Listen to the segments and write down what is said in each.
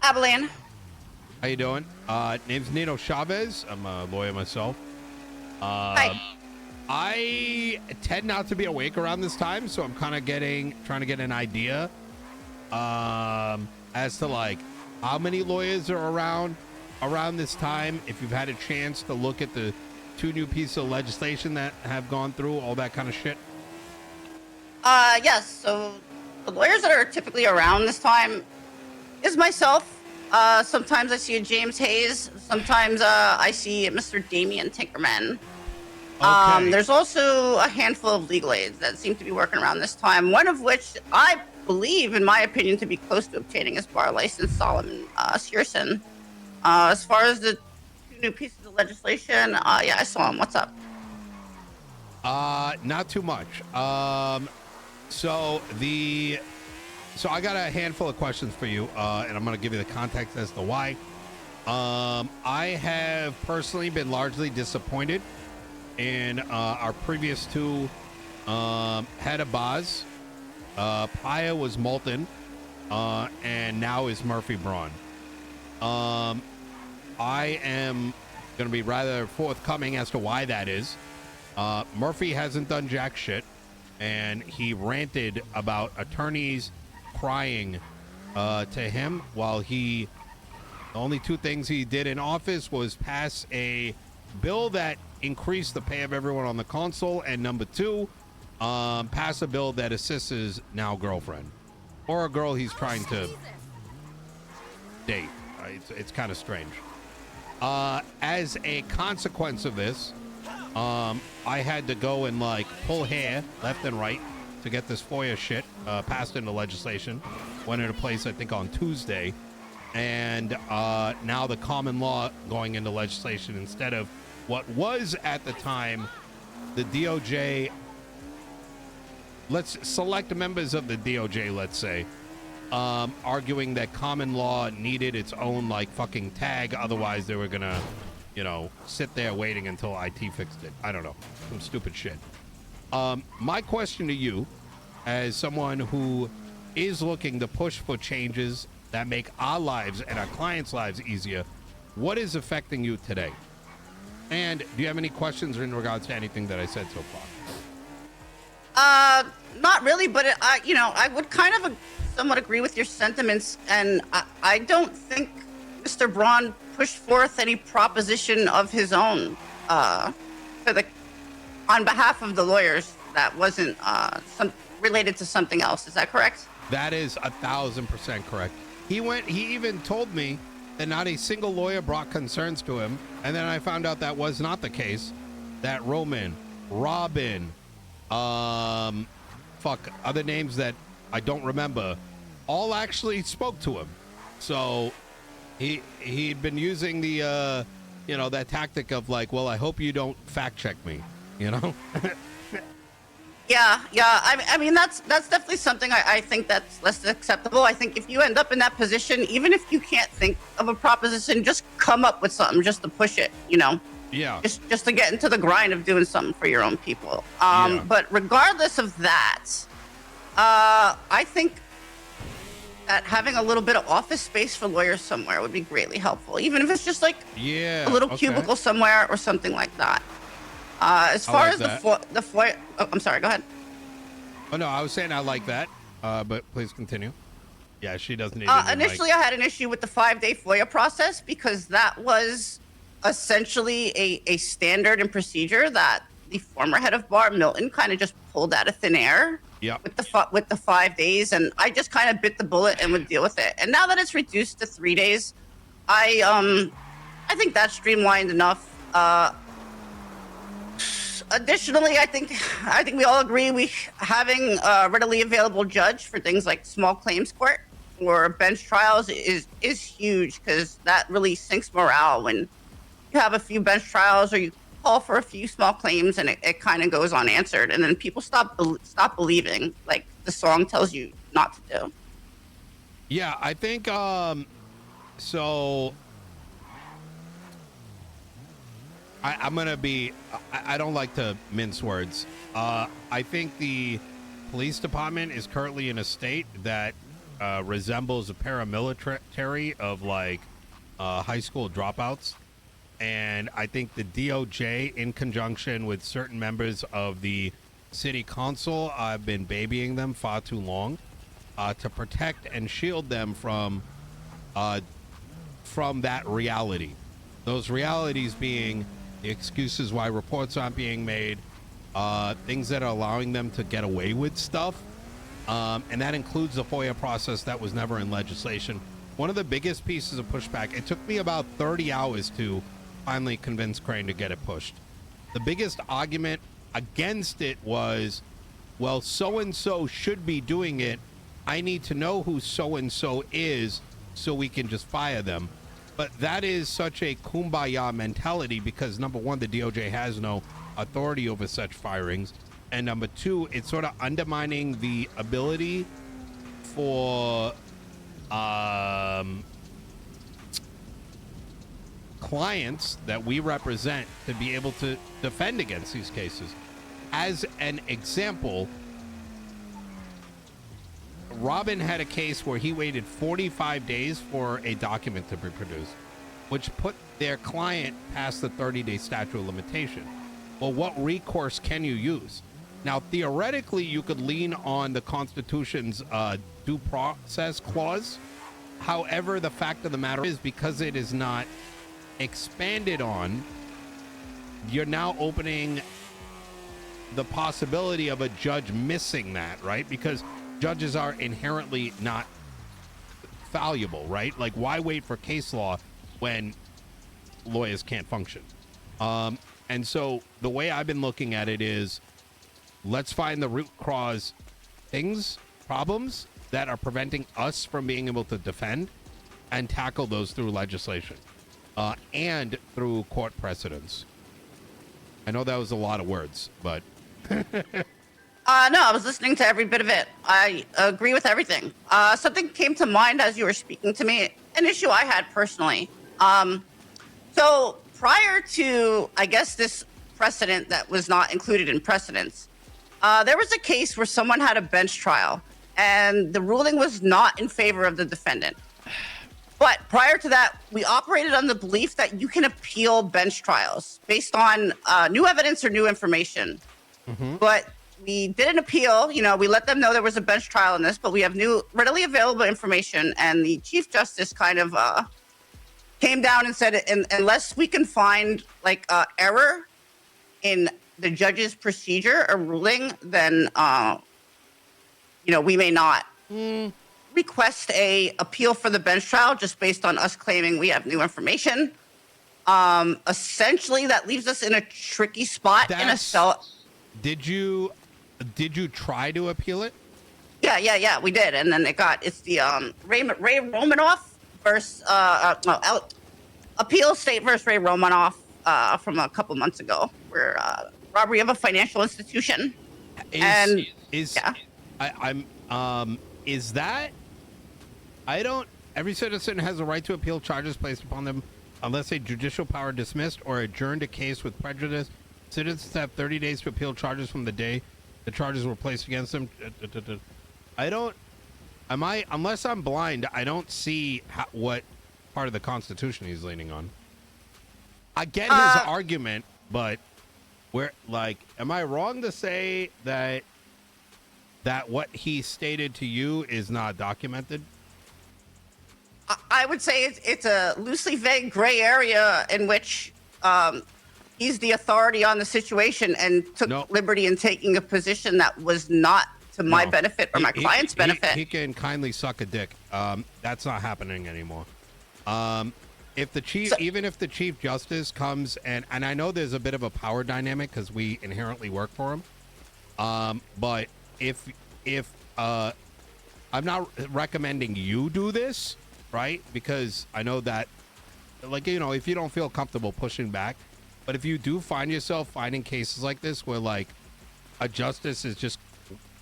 Abilene. How you doing? Name's Nino Chavez. I'm a lawyer myself. Hi. I tend not to be awake around this time, so I'm kind of trying to get an idea as to like how many lawyers are around this time. If you've had a chance to look at the 2 new pieces of legislation that have gone through, all that kind of shit. Yes. So the lawyers that are typically around this time is myself. Sometimes I see a James Hayes. Sometimes I see Mr. Damian Tinkerman. Okay. There's also a handful of legal aids that seem to be working around this time. One of which I believe, in my opinion, to be close to obtaining his bar license, Solomon Searson. As far as the 2 new pieces of legislation, yeah, I saw him. What's up? Not too much. So I got a handful of questions for you, and I'm going to give you the context as to why. I have personally been largely disappointed in our previous 2 head of bars. Prior was Moulton, and now is Murphy Braun. I am going to be rather forthcoming as to why that is. Murphy hasn't done jack shit, and he ranted about attorneys crying to him while the only 2 things he did in office was pass a bill that increased the pay of everyone on the console, and number 2, pass a bill that assists his now girlfriend or a girl he's trying to date. It's kind of strange. As a consequence of this, I had to go and like pull hair left and right to get this FOIA shit passed into legislation. Went into place, I think, on Tuesday. And now the common law going into legislation instead of what was at the time the DOJ. Let's select members of the DOJ, let's say, arguing that common law needed its own like fucking tag. Otherwise, they were going to, sit there waiting until IT fixed it. I don't know. Some stupid shit. My question to you, as someone who is looking to push for changes that make our lives and our clients' lives easier, what is affecting you today? And do you have any questions in regards to anything that I said so far? Not really, but I would kind of somewhat agree with your sentiments, and I don't think Mr. Braun pushed forth any proposition of his own on behalf of the lawyers that wasn't related to something else. Is that correct? That is 1,000% correct. He even told me that not a single lawyer brought concerns to him, and then I found out that was not the case. That Roman, Robin, other names that I don't remember, all actually spoke to him. So he'd been using the that tactic of like, well, I hope you don't fact check me, Yeah. I mean, that's definitely something I think that's less acceptable. I think if you end up in that position, even if you can't think of a proposition, just come up with something just to push it, Yeah. Just to get into the grind of doing something for your own people. Yeah. But regardless of that, I think that having a little bit of office space for lawyers somewhere would be greatly helpful, even if it's just like a little cubicle somewhere or something like that. As far as the FOIA, I'm sorry, go ahead. Oh no, I was saying I like that, but please continue. Yeah, she doesn't need initially I had an issue with the 5-day FOIA process because that was essentially a standard and procedure that the former head of bar, Milton, kind of just pulled out of thin air. Yep. With the 5 days, and I just kind of bit the bullet and would deal with it. And now that it's reduced to 3 days, I think that's streamlined enough. Additionally, I think we all agree having a readily available judge for things like small claims court or bench trials is huge, because that really sinks morale when you have a few bench trials or you call for a few small claims and it kind of goes unanswered, and then people stop believing, like the song tells you not to do. Yeah, I think so. I'm gonna be. I don't like to mince words. I think the police department is currently in a state that resembles a paramilitary of like high school dropouts. And I think the DOJ, in conjunction with certain members of the city council, I've been babying them far too long to protect and shield them from that reality. Those realities being the excuses why reports aren't being made, things that are allowing them to get away with stuff. And that includes the FOIA process that was never in legislation. One of the biggest pieces of pushback, it took me about 30 hours to finally convince Crane to get it pushed. The biggest argument against it was, well, so-and-so should be doing it. I need to know who so-and-so is so we can just fire them. But that is such a kumbaya mentality because, number one, the DOJ has no authority over such firings. And number two, it's sort of undermining the ability for clients that we represent to be able to defend against these cases. As an example, Robin had a case where he waited 45 days for a document to be produced, which put their client past the 30-day statute of limitation. Well, what recourse can you use? Now, theoretically, you could lean on the Constitution's due process clause. However, the fact of the matter is, because it is not expanded on, you're now opening the possibility of a judge missing that, right? Because judges are inherently not fallible, right? Like, why wait for case law when lawyers can't function? And so the way I've been looking at it is, let's find the root cause problems that are preventing us from being able to defend and tackle those through legislation and through court precedents. I know that was a lot of words, but... No, I was listening to every bit of it. I agree with everything. Something came to mind as you were speaking to me, an issue I had personally. So prior to, I guess, this precedent that was not included in precedents, there was a case where someone had a bench trial, and the ruling was not in favor of the defendant. But prior to that, we operated on the belief that you can appeal bench trials based on new evidence or new information. Mm-hmm. But we didn't appeal. You know, we let them know there was a bench trial in this, but we have new, readily available information. And the Chief Justice kind of came down and said, unless we can find like error in the judge's procedure or ruling, then we may not request a appeal for the bench trial just based on us claiming we have new information. Essentially, that leaves us in a tricky spot in a cell. Did you try to appeal it? Yeah, we did, and then it's the Ray Romanoff versus appeal state versus Ray Romanoff from a couple months ago, where robbery of a financial institution. Every citizen has a right to appeal charges placed upon them unless a judicial power dismissed or adjourned a case with prejudice. Citizens have 30 days to appeal charges from the day the charges were placed against them. Unless I'm blind, I don't see what part of the Constitution he's leaning on. I get his argument, but am I wrong to say that what he stated to you is not documented? I would say it's a loosely vague gray area in which he's the authority on the situation and took liberty in taking a position that was not to my benefit or my client's benefit. He can kindly suck a dick. That's not happening anymore. If the Chief Justice comes and I know there's a bit of a power dynamic because we inherently work for him. But if I'm not recommending you do this, right? Because I know that, if you don't feel comfortable pushing back, but if you do find yourself finding cases like this where a justice is just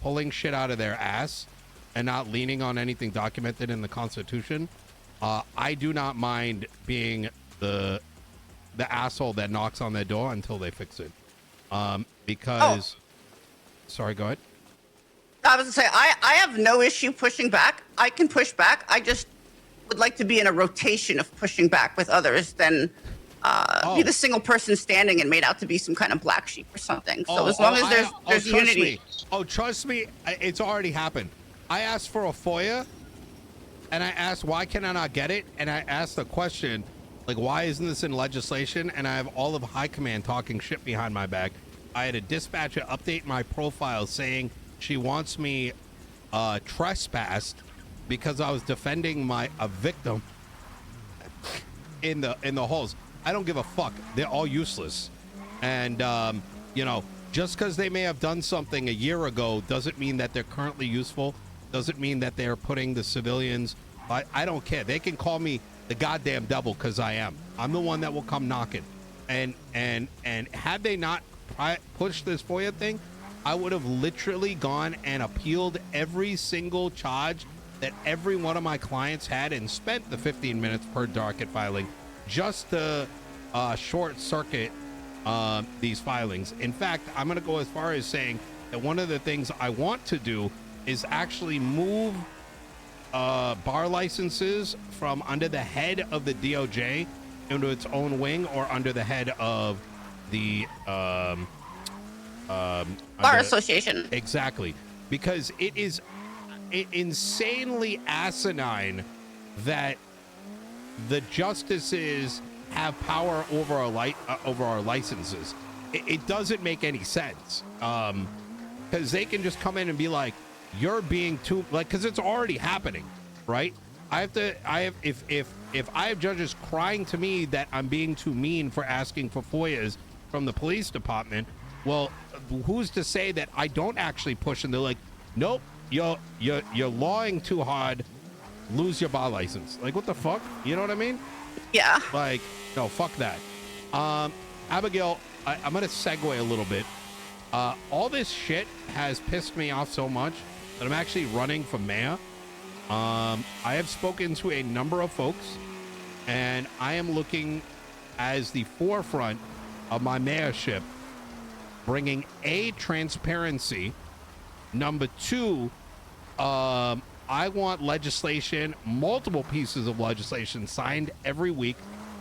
pulling shit out of their ass and not leaning on anything documented in the Constitution, I do not mind being the asshole that knocks on their door until they fix it. Sorry, go ahead. I was gonna say I have no issue pushing back. I can push back. I just would like to be in a rotation of pushing back with others than be the single person standing and made out to be some kind of black sheep or something. So as long as there's unity. Trust me, it's already happened. I asked for a FOIA, and I asked why can I not get it, and I asked the question like why isn't this in legislation, and I have all of high command talking shit behind my back. I had a dispatcher update my profile saying she wants me trespassed because I was defending a victim in the halls. I don't give a fuck. They're all useless. And you know, just because they may have done something a year ago doesn't mean that they're currently useful. Doesn't mean that they're putting the civilians. I don't care. They can call me the goddamn devil because I am. I'm the one that will come knocking. And had they not pushed this FOIA thing, I would have literally gone and appealed every single charge that every one of my clients had and spent the 15 minutes per docket filing just to short circuit these filings. In fact, I'm going to go as far as saying that one of the things I want to do is actually move bar licenses from under the head of the DOJ into its own wing or under the head of the Bar Association. Exactly, because it is insanely asinine that the justices have power over our licenses. It doesn't make any sense, because they can just come in and be like, "You're being too," like, because it's already happening, right? If I have judges crying to me that I'm being too mean for asking for FOIAs from the police department, well, who's to say that I don't actually push and they're like, "Nope, you're lawing too hard, lose your bar license." Like, what the fuck? You know what I mean? Yeah. Like, no, fuck that. Abigail, I'm gonna segue a little bit. All this shit has pissed me off so much that I'm actually running for mayor. I have spoken to a number of folks, and I am looking as the forefront of my mayorship, bringing transparency. Number two, I want legislation, multiple pieces of legislation signed every week,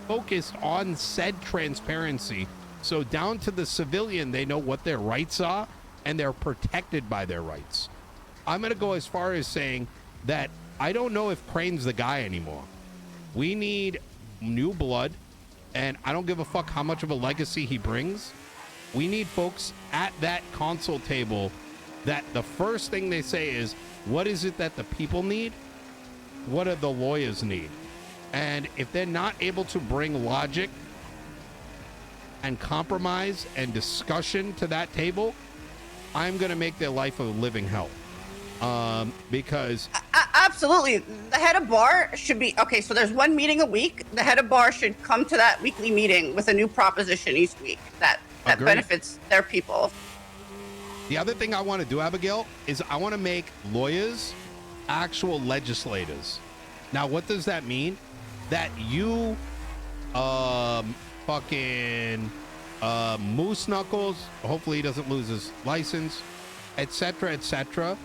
focused on said transparency. So down to the civilian, they know what their rights are and they're protected by their rights. I'm going to go as far as saying that I don't know if Crane's the guy anymore. We need new blood, and I don't give a fuck how much of a legacy he brings. We need folks at that console table that the first thing they say is, what is it that the people need? What do the lawyers need? And if they're not able to bring logic and compromise and discussion to that table, I'm going to make their life a living hell. Because absolutely, the head of bar should be okay. So there's one meeting a week. The head of bar should come to that weekly meeting with a new proposition each week that benefits their people. The other thing I want to do, Abigail, is I want to make lawyers actual legislators. Now, what does that mean? That you fucking Moose Knuckles, hopefully he doesn't lose his license, etc.,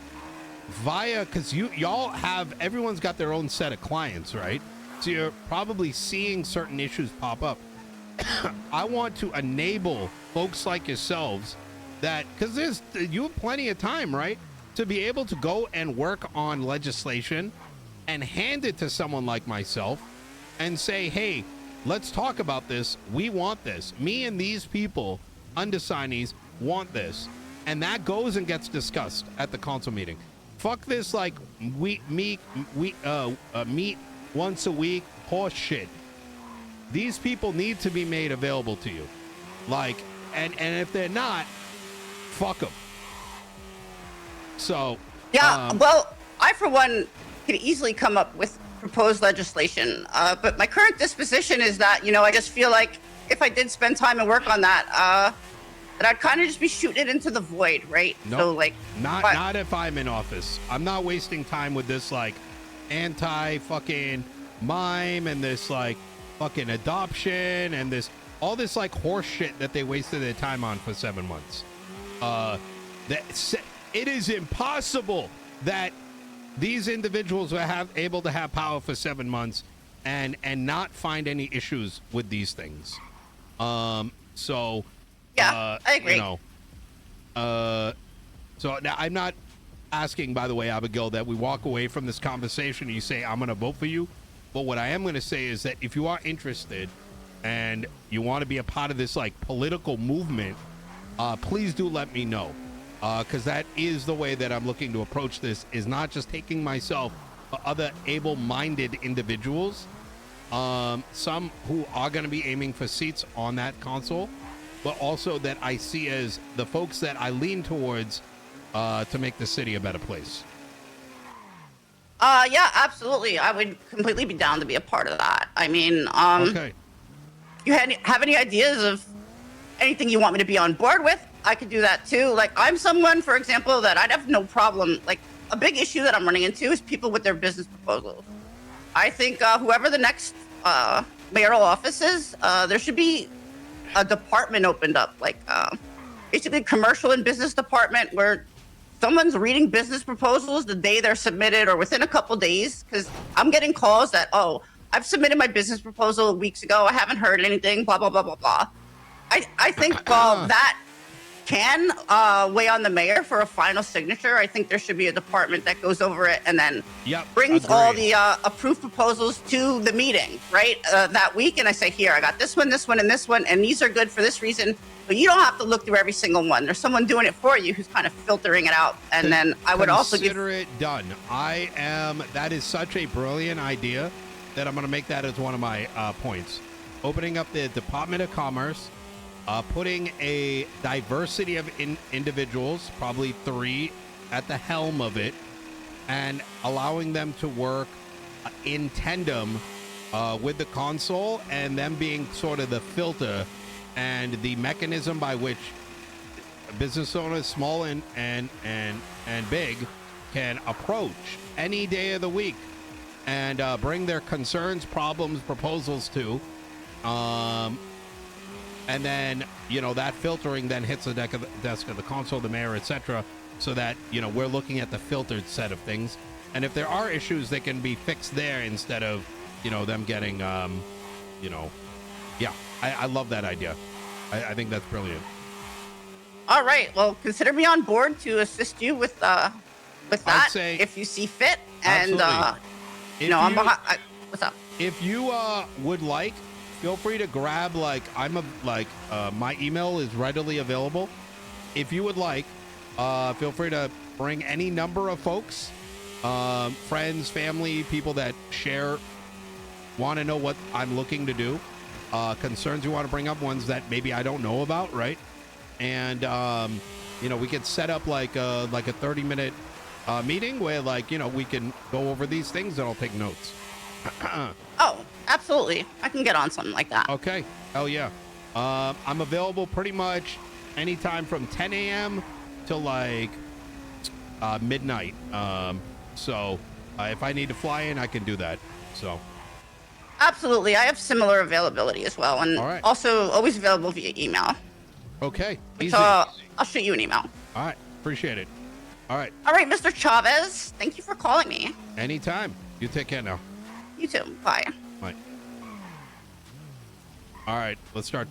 via, because y'all have, everyone's got their own set of clients, right? So you're probably seeing certain issues pop up. I want to enable folks like yourselves that, because you have plenty of time, right, to be able to go and work on legislation and hand it to someone like myself and say, hey, let's talk about this. We want this. Me and these people, undersignees, want this. And that goes and gets discussed at the council meeting. Fuck this, like, we meet once a week horse shit. These people need to be made available to you. Like, and if they're not, fuck them. So, yeah, well, I, for one, could easily come up with proposed legislation. But my current disposition is that, I just feel like if I did spend time and work on that, that I'd kind of just be shooting it into the void, right? Nope. So, like, not if I'm in office. I'm not wasting time with this, like, anti-fucking mime and this, like, fucking adoption and this, all this, like, horse shit that they wasted their time on for 7 months. it is impossible that these individuals are able to have power for 7 months and not find any issues with these things. So Yeah, I agree. So now I'm not asking, by the way, Abigail, that we walk away from this conversation and you say, I'm going to vote for you. But what I am going to say is that if you are interested and you want to be a part of this like political movement, please do let me know. Because that is the way that I'm looking to approach this, is not just taking myself, but other able-minded individuals, some who are going to be aiming for seats on that console, but also that I see as the folks that I lean towards to make the city a better place. Yeah, absolutely. I would completely be down to be a part of that. I mean, Okay. you have any ideas of anything you want me to be on board with? I could do that too. Like, I'm someone, for example, that I'd have no problem. Like, a big issue that I'm running into is people with their business proposals. I think whoever the next mayoral office is, there should be a department opened up, like basically commercial and business department, where someone's reading business proposals the day they're submitted or within a couple days. Because I'm getting calls that, oh, I've submitted my business proposal weeks ago. I haven't heard anything, blah, blah, blah, blah, blah. I think that can weigh on the mayor for a final signature. I think there should be a department that goes over it and then brings all the approved proposals to the meeting, right, that week. And I say, here, I got this one, and this one, and these are good for this reason. But you don't have to look through every single one. There's someone doing it for you who's kind of filtering it out. And then I would also consider it done. That is such a brilliant idea that I'm going to make that as one of my points. Opening up the Department of Commerce, putting a diversity of individuals, probably 3 at the helm of it, and allowing them to work in tandem with the console, and them being sort of the filter and the mechanism by which business owners, small and big, can approach any day of the week and bring their concerns, problems, proposals to. And then, that filtering then hits the desk of the console, the mayor, etc., so that, we're looking at the filtered set of things. And if there are issues, they can be fixed there instead of, them getting, I love that idea. I think that's brilliant. All right. Well, consider me on board to assist you with that if you see fit. And, I'm behind. What's up? If you would like, feel free to grab, my email is readily available. If you would like, feel free to bring any number of folks, friends, family, people that want to know what I'm looking to do, concerns you want to bring up, ones that maybe I don't know about, right? And, we could set up like a 30-minute meeting where, we can go over these things and I'll take notes. Oh, absolutely. I can get on something like that. Okay. Hell yeah. I'm available pretty much anytime from 10 a.m. to midnight. So if I need to fly in, I can do that. So. Absolutely. I have similar availability as well. And also always available via email. Okay. Easy. So I'll shoot you an email. All right. Appreciate it. All right. All right, Mr. Chavez. Thank you for calling me. Anytime. You take care now. You too. Bye. Bye. All right. Let's start.